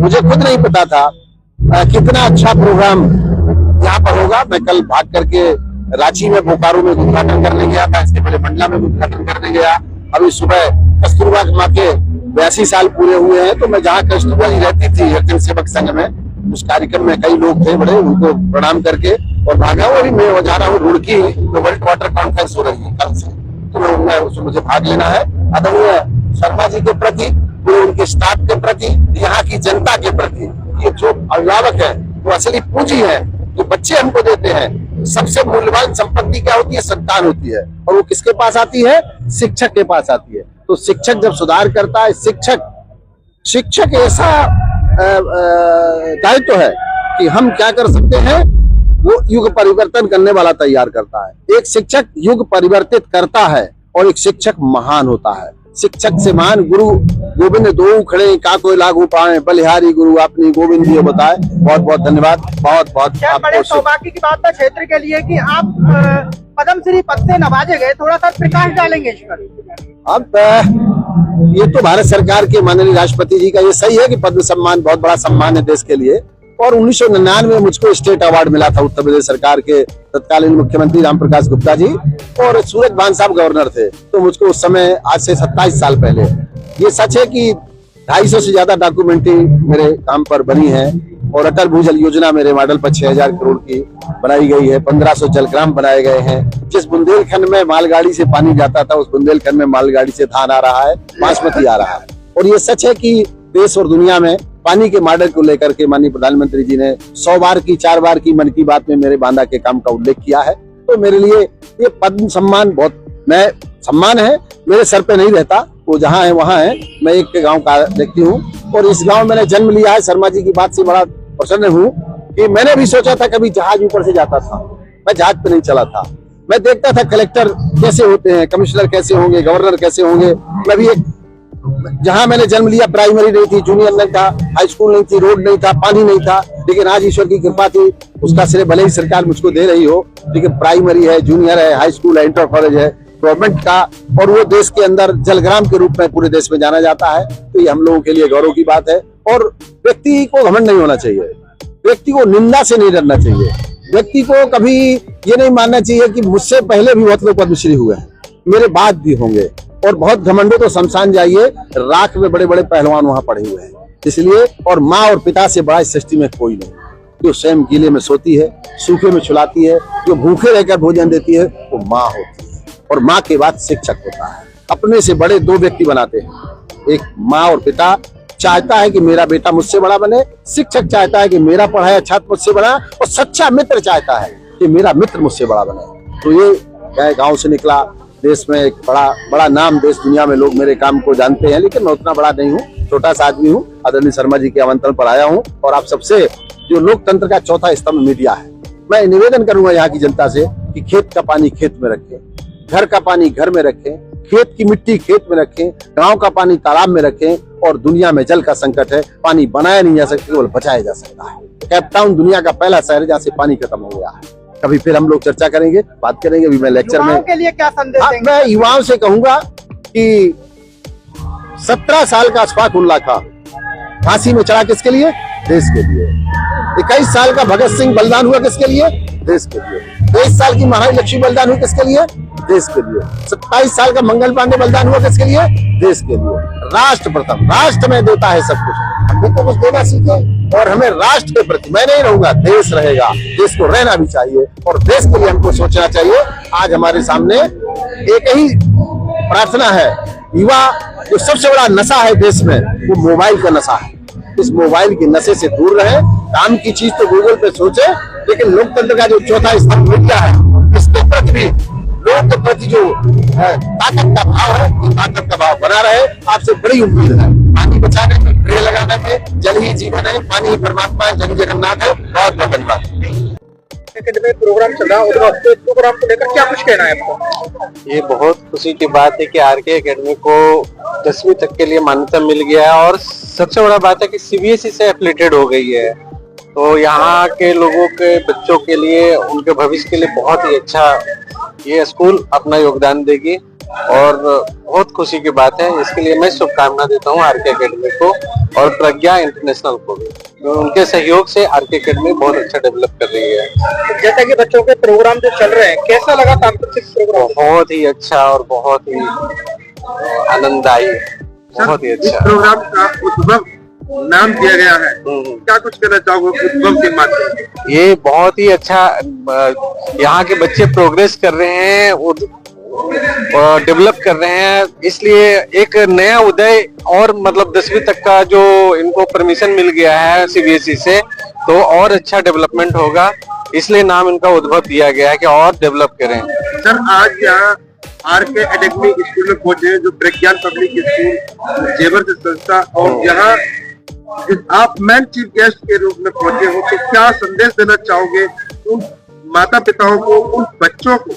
मुझे खुद नहीं पता था कितना अच्छा प्रोग्राम यहाँ पर होगा। मैं कल भाग करके रांची में, बोकारो में उद्घाटन करने गया था, इसके पहले मंडला में उद्घाटन करने गया। अभी सुबह कस्तूरबा माँ के 82 साल पूरे हुए हैं, तो मैं जहाँ कस्तूरबा जी रहती थी हरिजन सेवक संघ में, उस कार्यक्रम में कई लोग थे बड़े, उनको प्रणाम करके और भागा। और मैं जा रहा हूँ रुड़की, वर्ल्ड वाटर कॉन्फ्रेंस हो रही है कल से, तो उसमें मुझे भाग लेना है। आदरणीय शर्मा जी के प्रति, उनके स्टाफ के प्रति, यहाँ की जनता के प्रति, ये जो अभिभावक है वो असली पूंजी है जो बच्चे हमको देते हैं। सबसे मूल्यवान संपत्ति क्या होती है? संतान होती है। और वो किसके पास आती है? शिक्षक के पास आती है। तो शिक्षक जब सुधार करता है, शिक्षक ऐसा दायित्व है कि हम क्या कर सकते हैं, वो युग परिवर्तन करने वाला तैयार करता है। एक शिक्षक युग परिवर्तित करता है और एक शिक्षक महान होता है। शिक्षक से महान गुरु गोविंद दो खड़े का कोई लागू पाए, बलिहारी गुरु अपनी गोविंद जी बताए। बहुत बहुत धन्यवाद। बहुत बहुत बड़े सौभाग्य की बात है क्षेत्र के लिए कि आप पद्मश्री पद से नवाजे गए, थोड़ा सा प्रकाश डालेंगे इस पर। अब ये तो भारत सरकार के माननीय राष्ट्रपति जी का ये सही है कि पद्म सम्मान बहुत बड़ा सम्मान है देश के लिए। और 1999 में मुझको स्टेट अवार्ड मिला था उत्तर प्रदेश सरकार के तत्कालीन मुख्यमंत्री राम प्रकाश गुप्ता जी, और सूरज भान साहब गवर्नर थे। तो मुझको उस समय, आज से 27 साल पहले, ये सच है कि 250 से ज्यादा डॉक्यूमेंट्री मेरे काम पर बनी है। और अटल भूजल योजना मेरे मॉडल पर 6000 करोड़ की बनाई गई है। 1500 जलग्राम बनाए गए हैं। जिस बुंदेलखंड में मालगाड़ी से पानी जाता था, उस बुंदेलखंड में मालगाड़ी से धान आ रहा है, बासमती आ रहा है। और ये सच है कि देश और दुनिया में पानी के मॉडल को लेकर के माननीय प्रधानमंत्री जी ने 100 बार की 4 बार की मन की बात में मेरे बांदा के काम का उल्लेख किया है। तो मेरे लिए ये पद्म सम्मान बहुत सम्मान है। मेरे सर पे नहीं रहता, वो जहाँ है वहाँ है। मैं एक गांव का व्यक्ति हूँ और इस गांव में मैंने जन्म लिया है। शर्मा जी की बात से बड़ा प्रसन्न हूँ कि मैंने भी सोचा था कभी जहाज ऊपर से जाता था, मैं जहाज पे नहीं चला था। मैं देखता था कलेक्टर कैसे होते हैं, कमिश्नर कैसे होंगे, गवर्नर कैसे होंगे। मैं भी एक, जहां मैंने जन्म लिया प्राइमरी नहीं थी, जूनियर नहीं था, हाई स्कूल नहीं थी, रोड नहीं था, पानी नहीं था, लेकिन आज ईश्वर की कृपा थी। उसका श्रेय भले ही सरकार मुझको दे रही हो, लेकिन प्राइमरी है, जूनियर है, हाई स्कूल है, इंटर कॉलेज है गवर्नमेंट का, और वो देश के अंदर जलग्राम के रूप में पूरे देश में जाना जाता है। तो ये हम लोगों के लिए गौरव की बात है। और व्यक्ति को घमंड नहीं होना चाहिए, व्यक्ति को निंदा से नहीं डरना चाहिए, व्यक्ति को कभी ये नहीं मानना चाहिए कि मुझसे पहले भी बहुत लोग पद्मश्री हुए हैं, मेरे बाद भी होंगे। और बहुत घमंडो तो शमशान जाइए, राख में बड़े बड़े पहलवान वहां पड़े हुए हैं। इसलिए, और माँ और पिता से बड़ा इस सृष्टि में कोई नहीं। जो स्वयं गीले में सोती है, सूखे में छुलाती है, जो भूखे रहकर भोजन देती है, वो माँ होती है। और माँ के बाद शिक्षक होता है। अपने से बड़े 2 व्यक्ति बनाते हैं, एक माँ और पिता। चाहता है कि मेरा बेटा मुझसे बड़ा बने, शिक्षक चाहता है कि मेरा पढ़ाया छात्र मुझसे बड़ा, और सच्चा मित्र चाहता है कि मेरा मित्र मुझसे बड़ा बने। तो ये गांव से निकला, देश में एक बड़ा नाम, देश दुनिया में लोग मेरे काम को जानते हैं, लेकिन मैं उतना बड़ा नहीं हूँ, छोटा सा आदमी हूँ। आदरणीय शर्मा जी के आमंत्रण पर आया हूँ। और आप सबसे, जो लोकतंत्र का चौथा स्तंभ मीडिया है, मैं निवेदन करूंगा यहाँ की जनता से कि खेत का पानी खेत में रखें, घर का पानी घर में रखें, खेत की मिट्टी खेत में रखें, गांव का पानी तालाब में रखें। और दुनिया में जल का संकट है, पानी बनाया नहीं जा सकता, केवल बचाया जा सकता है। कैपटाउन दुनिया का पहला शहर है जहाँ से पानी खत्म हो गया है। कभी फिर हम लोग चर्चा करेंगे, बात करेंगे। अभी मैं लेक्चर में के लिए क्या संदेश देंगे? मैं युवाओं से कहूंगा कि 17 साल का अशफाक उल्लाह खां फांसी में चढ़ा किसके लिए? देश के लिए। 21 साल का भगत सिंह बलिदान हुआ किसके लिए? देश के लिए। 23 साल की महारानी लक्ष्मी बलिदान हुई किसके लिए? देश के लिए। 27 साल का मंगल पांडे बलिदान हुआ किसके लिए? देश के लिए। राष्ट्र प्रथम, राष्ट्र में देता है सब कुछ। हम भी तो कुछ देना सीखे, और हमें राष्ट्र के प्रति, मैं नहीं रहूंगा, देश रहेगा, देश को रहना भी चाहिए, और देश के लिए हमको सोचना चाहिए। आज हमारे सामने एक ही प्रार्थना है, युवा, जो सबसे बड़ा नशा है देश में, वो मोबाइल का नशा है। इस मोबाइल के नशे से दूर रहे। काम की चीज तो गूगल पे सोचे, लेकिन लोकतंत्र का जो चौथा स्तंभ मीडिया है, इसके प्रति भी, लोक के प्रति जो ताकत का भाव है, वो ताकत का भाव बना रहे। आपसे बड़ी उम्मीद है। पानी बचाने में, पेड़ लगाने में, जल ही जीवन है, पानी ही परमात्मा है, जल जगन्नाथ है। बहुत बहुत धन्यवाद। प्रोग्राम चल रहा है, प्रोग्राम को लेकर क्या कुछ कहना है आपको? ये बहुत खुशी की बात है कि आरके एकेडमी को 10वीं तक के लिए मान्यता मिल गया है। और सबसे बड़ा बात है कि सीबीएसई से एफिलिएटेड हो गई है। तो यहाँ के लोगों के बच्चों के लिए, उनके भविष्य के लिए बहुत ही अच्छा ये स्कूल अपना योगदान देगी। और बहुत खुशी की बात है। इसके लिए मैं शुभकामना देता हूँ आरके एकेडमी को और प्रज्ञा इंटरनेशनल को भी। तो उनके सहयोग से आरके एकेडमी बहुत अच्छा डेवलप कर रही है। जैसे कि बच्चों के प्रोग्राम जो चल रहे हैं, कैसा लगा सांस्कृतिक प्रोग्राम? बहुत ही अच्छा और बहुत ही आनंददायी, बहुत ही अच्छा। प्रोग्राम का उद्भव नाम दिया गया है, क्या कुछ कहना चाहोगे उद्भव के माध्यम से? ये बहुत ही अच्छा, यहाँ के बच्चे प्रोग्रेस कर रहे हैं और डेवलप कर रहे हैं, इसलिए एक नया उदय और मतलब 10वीं तक का जो इनको परमिशन मिल गया है सीबीएसई से, तो और अच्छा डेवलपमेंट होगा, इसलिए नाम इनका उद्भव दिया गया है कि और डेवलप करें। सर, आज यहाँ आरके एकेडमी स्कूल में पहुंचे हैं, जो प्रज्ञान पब्लिक स्कूल जेवर की संस्था, और यहाँ आप मेन चीफ गेस्ट के रूप में पहुंचे हो, तो क्या संदेश देना चाहोगे उन माता पिताओं को, उन बच्चों को?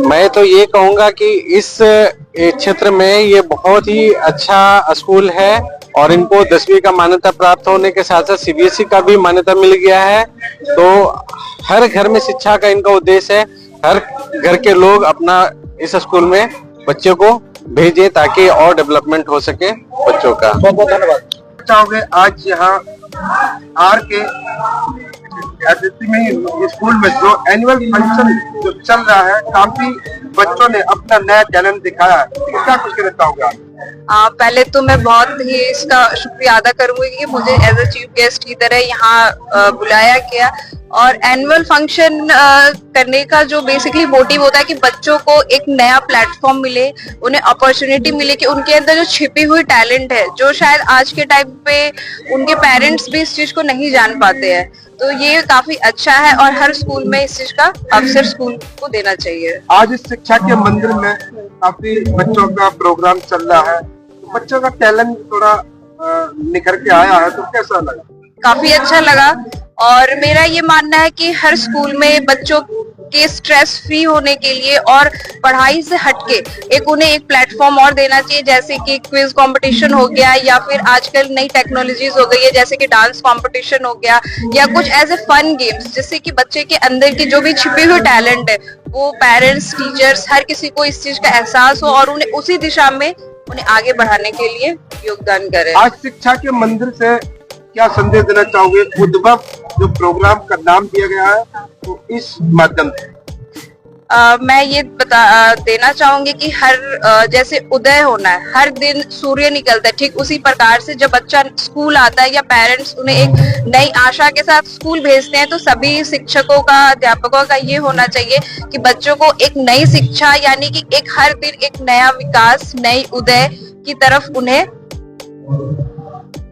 मैं तो ये कहूंगा कि इस क्षेत्र में ये बहुत ही अच्छा स्कूल है और इनको 10वीं का मान्यता प्राप्त होने के साथ साथ सीबीएसई का भी मान्यता मिल गया है। तो हर घर में शिक्षा का इनका उद्देश्य है, हर घर के लोग अपना इस स्कूल में बच्चों को भेजे ताकि और डेवलपमेंट हो सके बच्चों का। बहुत बहुत धन्यवाद। चाहोगे आज यहाँ आरके में स्कूल में जो एनुअल फंक्शन जो चल रहा है, काफी बच्चों ने अपना नया टैलेंट दिखाया है, तो क्या कुछ कहना चाहोगे आप? पहले तो मैं बहुत ही इसका शुक्रिया अदा करूंगी कि मुझे एज अ चीफ गेस्ट की तरह यहाँ बुलाया गया। और एनुअल फंक्शन करने का जो बेसिकली मोटिव होता है कि बच्चों को एक नया प्लेटफॉर्म मिले, उन्हें अपॉर्चुनिटी मिले कि उनके अंदर जो छिपी हुई टैलेंट है, जो शायद आज के टाइम पे उनके पेरेंट्स भी इस चीज को नहीं जान पाते हैं, तो ये काफी अच्छा है और हर स्कूल में इस चीज का अवसर स्कूल को देना चाहिए। आज इस शिक्षा के मंदिर में काफी बच्चों का प्रोग्राम चल रहा है, तो बच्चों का टैलेंट थोड़ा निखर के आया है, तो कैसा लगा? काफी अच्छा लगा और मेरा ये मानना है कि हर स्कूल में बच्चों के स्ट्रेस फ्री होने के लिए और पढ़ाई से हटके एक उन्हें एक प्लेटफॉर्म और देना चाहिए, जैसे कि क्विज कंपटीशन हो गया या फिर आजकल नई टेक्नोलॉजीज हो गई है जैसे कि डांस कंपटीशन हो गया या कुछ ऐसे फन गेम्स, जिससे कि बच्चे के अंदर की जो भी छिपी हुई टैलेंट है वो पेरेंट्स, टीचर्स, हर किसी को इस चीज का एहसास हो और उन्हें उसी दिशा में उन्हें आगे बढ़ाने के लिए योगदान करें। आज शिक्षा के मंदिर से क्या संदेश देना चाहोगे? उद्भव जो प्रोग्राम का नाम दिया गया है, तो इस माध्यम से मैं ये देना चाहूंगी कि हर जैसे उदय होना है, हर दिन सूर्य निकलता है, ठीक उसी प्रकार से जब बच्चा स्कूल आता है या पेरेंट्स उन्हें एक नई आशा के साथ स्कूल भेजते हैं, तो सभी शिक्षकों का, अध्यापकों का ये होना चाहिए कि बच्चों को एक नई शिक्षा यानी कि एक हर दिन एक नया विकास, नई उदय की तरफ उन्हें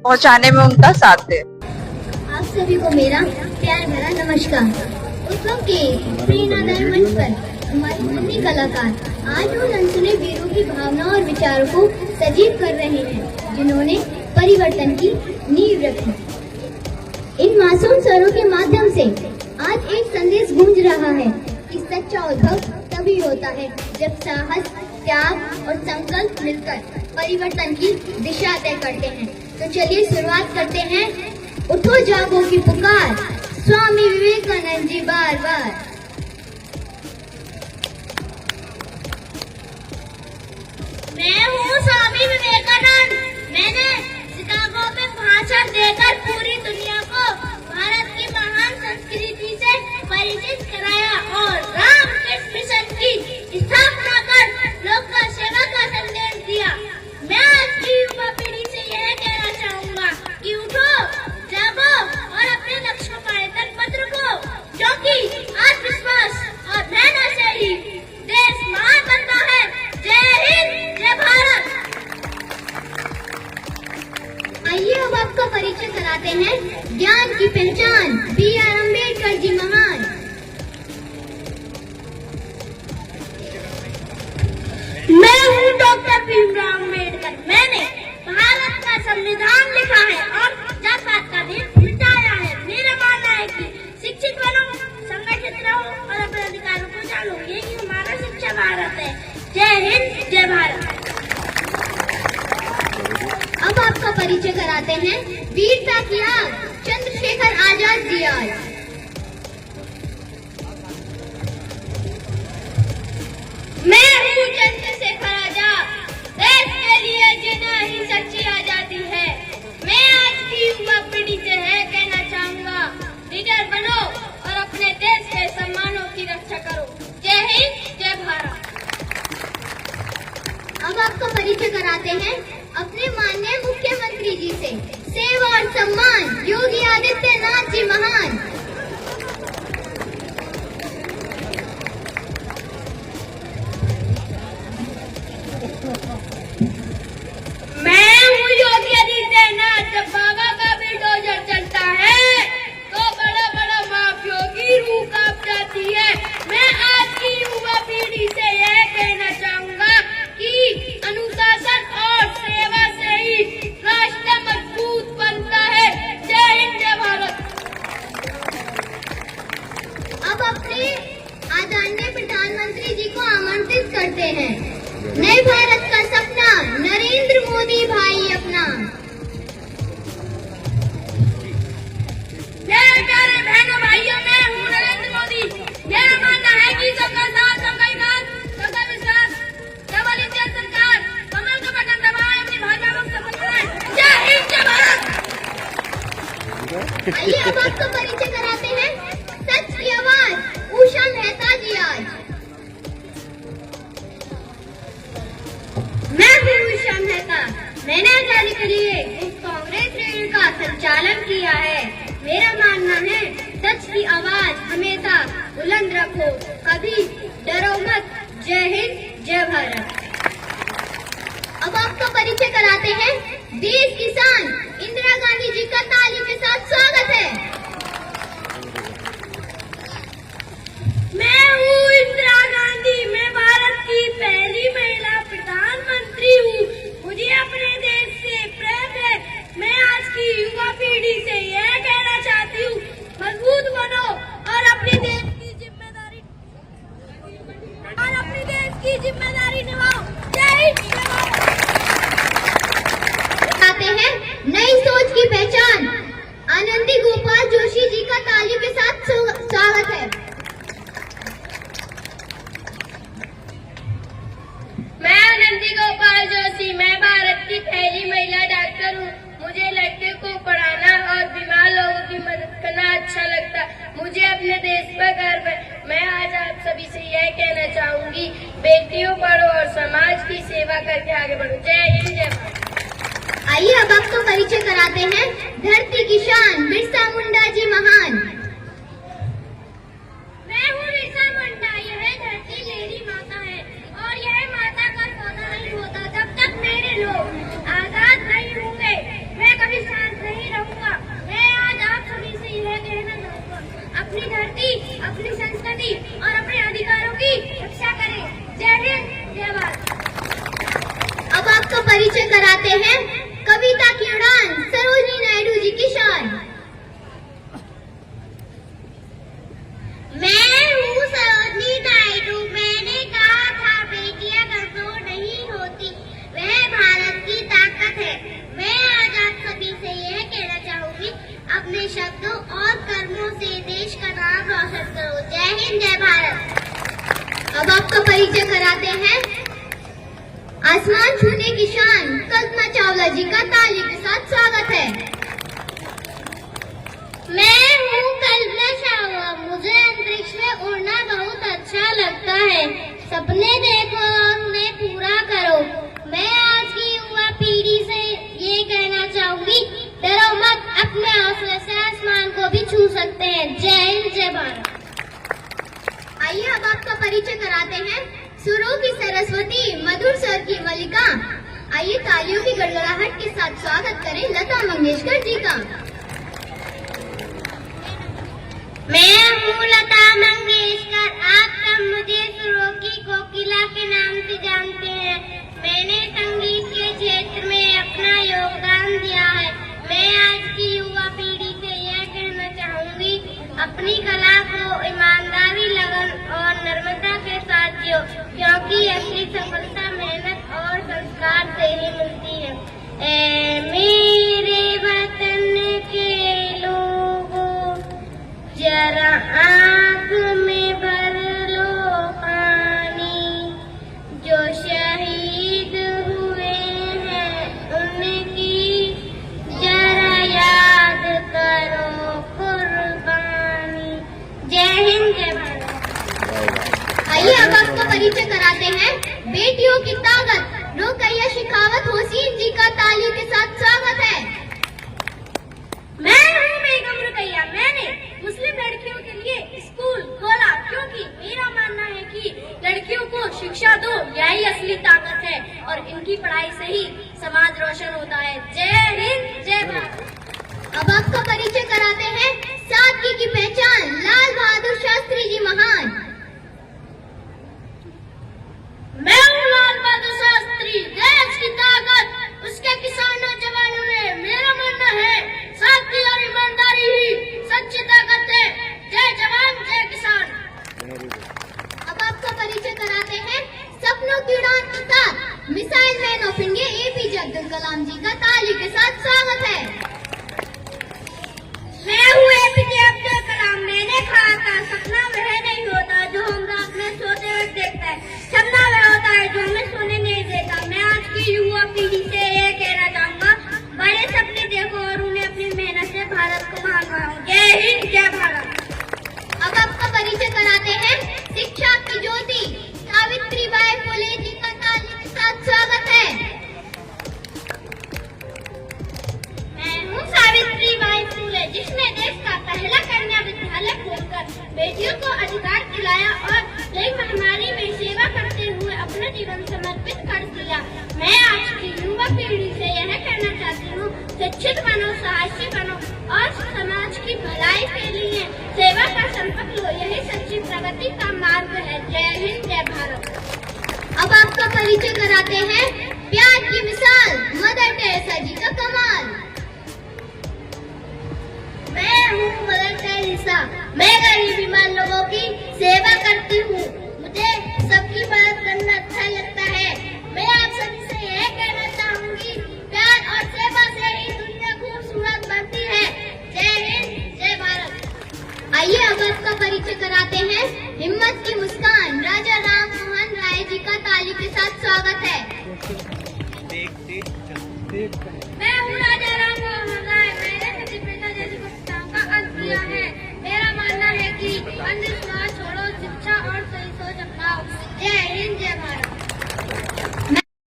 पहुंचाने में उनका साथ दे। आप सभी को मेरा प्यार भरा नमस्कार। उत्सव के प्रेरणादायी मंच पर हमारे अन्य कलाकार आज उन अनसुने वीरों की भावना और विचारों को सजीव कर रहे हैं, जिन्होंने परिवर्तन की नींव रखी। इन मासूम स्वरों के माध्यम से आज एक संदेश गूंज रहा है कि सच्चा उद्भव तभी होता है जब साहस, त्याग और संकल्प मिलकर परिवर्तन की दिशा तय करते हैं। तो चलिए शुरुआत करते हैं उठो जागो की पुकार, स्वामी विवेकानंद जी बार बार। मैं हूँ स्वामी विवेकानंद। मैंने शिकागो में भाषण देकर पूरी दुनिया को भारत की महान संस्कृति से परिचित कराया और रामकृष्ण मिशन की स्थापना कर लोक का सेवा का संदेश दिया। मैं आज की युवा पीढ़ी से यह कहना चाहूँगा कि उठो, जागो और अपने लक्ष्य को पाए तक मत रुको, क्योंकि आत्मविश्वास और मेहनत से ही देश महान बनता है। जय हिंद, जय भारत। आइए अब आपका परिचय कराते हैं ज्ञान की पहचान, बी.आर. अम्बेडकर जी महान। मैं हूँ डॉक्टर भीमराव अम्बेडकर। मैंने भारत का संविधान लिखा है और जात पात का भेद मिटाया है। मेरा मानना है कि शिक्षित बनो, संगठित रहो और अपने अधिकारों को जानो, यही हमारा शिक्षा भारत है। जय हिंद, जय भारत। अब आपका परिचय कराते हैं वीरता की आग, चंद्रशेखर आजाद जी। आज मैं हूँ चंद्रशेखर आजाद, देश के लिए जीना ही सच्ची आजादी है। मैं आज की युवा पीढ़ी से है कहना चाहूँगा, लीडर बनो और अपने देश के सम्मानों की रक्षा करो। जय हिंद, जय भारत। अब आपको परिचय कराते हैं अपने माननीय मुख्यमंत्री जी से। सेवा और सम्मान योगी आदित्यनाथ जी महान। मैं हूँ योगी आदित्यनाथ। जब बाबा का बुलडोजर चलता है तो बड़ा बड़ा माफियों की रूह कांप जाती है। मैं आज की युवा पीढ़ी से यह कहना चाहूँगा कि अनुशासन और सेवा से ही राष्ट्र मजबूत बनता है। जय हिंद, जय भारत। अब अपने आदरणीय प्रधानमंत्री जी को आमंत्रित करते हैं। नए भारत का सपना नरेंद्र मोदी भाई अपना। मेरे प्यारे बहनों भाइयों, मैं हूँ नरेंद्र मोदी। मेरा मानना है कि सबका साथ, सबका विकास, सबका विश्वास, डबल इंजन सरकार, कमल का बटन दबाएं, अपनी भाजपा को सफल बनाएं। जय हिंद, जय भारत। आइए अब आपको परिचय कराते हैं सच की आवाज उषा मेहता जी। आज मैं हूँ उषा मेहता। मैंने आजादी के लिए इस कांग्रेस रैली का संचालन किया है। मेरा मानना है सच की आवाज हमेशा बुलंद रखो, कभी डरो मत। जय हिंद, जय भारत। अब आपका परिचय कराते हैं देश किसान इंदिरा गांधी जी का ताली के साथ स्वागत है। मैं हूँ इंदिरा गांधी। मैं भारत की पहली महिला प्रधानमंत्री हूँ। मुझे अपने देश से प्रेम है। मैं आज की युवा पीढ़ी से यह कहना चाहती हूँ, मजबूत बनो और अपने देश की जिम्मेदारी निभाओ। जय हिंद, जय भारत। आते हैं नई सोच की पहचान आनंदी गोपाल जोशी जी का ताली के साथ स्वागत है। मैं आनंदी गोपाल जोशी। मैं भारत की पहली महिला डॉक्टर हूँ। मुझे लड़के को पढ़ाना और बीमार लोगों की मदद करना अच्छा लगता है। मुझे अपने देश पर गर्व है। मैं आज आप सभी से यह कहना चाहूंगी, बेटियों पढ़ो और समाज की सेवा करके आगे बढ़ो। जय हिंद, जय भारत। आइए अब आपको परिचय कराते हैं धरती की शान बिरसा मुंडा जी महान। मैं हूँ बिरसा मुंडा। यह धरती मेरी माता है और यह माता का सौदा नहीं होता जब तक मेरे लोग आजाद नहीं होंगे। मैं कभी शांत नहीं रहूंगा। मैं आज आप सभी से यह कहना चाहूंगा, अपनी धरती, अपनी संस्कृति और अपने अधिकारों की रक्षा करें। जय हिंद, जय भारत। अब आपका परिचय कराते हैं कविता की उड़ान सरोजिनी नायडू जी की शान। मैं हूँ सरोजिनी नायडू। मैंने कहा था बेटियां कमजोर नहीं होती, वह भारत की ताकत है। मैं आज आप सभी से यह कहना चाहूंगी, अपने शब्दों और कर्मों से देश का नाम रोशन करो। जय हिंद, जय भारत। अब आपका परिचय कराते हैं आसमान छूने की शान कल्पना चावला जी का ताली के साथ स्वागत है। मैं हूँ कल्पना चावला। मुझे अंतरिक्ष में उड़ना बहुत अच्छा लगता है। सपने देखो और उन्हें पूरा करो। मैं आज की युवा पीढ़ी से ये कहना चाहूंगी, डरो मत, अपने हौसले से आसमान को भी छू सकते हैं। जय हिंद, जय भारत। आइए अब आपका परिचय कराते हैं सुरों की सरस्वती मधुर स्वर की मलिका। आइए तालियों की गड़गड़ाहट के साथ स्वागत करें लता मंगेशकर जी का। मैं हूँ लता मंगेशकर। आप सब मुझे सुरों की कोकिला के नाम से जानते हैं। मैंने संगीत के क्षेत्र में अपना योगदान दिया है। मैं आज की युवा पीढ़ी से यह कहना चाहूंगी, अपनी कला को ईमानदारी, लगन और नम्रता के साथ जियो, क्योंकि असली सफलता मेहनत और संस्कार से ही मिलती है। ऐ मेरे वतन के लोगों, जरा आँख में भर लो पानी, बेटियों की ताकत रुकैया शेखावत हुसैन जी का ताली के साथ स्वागत है। मैं हूँ बेगम रुकैया। मैंने मुस्लिम लड़कियों के लिए स्कूल खोला क्योंकि मेरा मानना है कि लड़कियों को शिक्षा दो, यही असली ताकत है और इनकी पढ़ाई से ही समाज रोशन होता है। जय हिंद, जय भारत। अब आपका परिचय कराते हैं सादगी की पहचान लाल बहादुर शास्त्री जी महान। मैं हूँ लाल बहादुर शास्त्री, देश की ताकत उसके किसानों जवानों में। मेरा मानना है सादगी और ईमानदारी ही सच्ची ताकत है। जय जवान, जय किसान। अब आपका परिचय कराते हैं सपनों की उड़ान के साथ missile man of India APJ Abdul Kalam ji का ताली के साथ स्वागत है। मैं हूँ एपीजे अब्दुल कलाम। मैंने कहा था सपना वह नहीं होता जो हम रात में सोते हुए देखता है, सपना वह होता है जो हमें सोने नहीं देता। मैं आज की युवा पीढ़ी से ये कहना चाहूँगा, बड़े सपने देखो और उन्हें अपनी मेहनत से भारत को महान बनाओ। जय हिंद, जय भारत। अब आपका परिचय कराते हैं शिक्षा की ज्योति सावित्रीबाई फुले जी का ताली के साथ स्वागत है। मैं हूँ सावित्रीबाई फुले, जिसने देश का पहला कन्या विद्यालय खोलकर बेटियों को अधिकार दिलाया और कई महामारी में सेवा करते हुए अपना जीवन समर्पित कर दिया। मैं आज की युवा पीढ़ी से यह कहना चाहती हूँ, शिक्षित बनो, साहसी बनो और समाज की भलाई के लिए सेवा का संकल्प लो, यही सच्ची प्रगति का मार्ग है। जय हिंद, जय भारत। अब आपका परिचय कराते हैं प्यार की मिसाल मदर टेरेसा जी का कमाल। मैं हूँ मदर टेरेसा। मैं गरीब बीमार लोगों की सेवा करती हूँ। मुझे सबकी मदद करना अच्छा लगता है।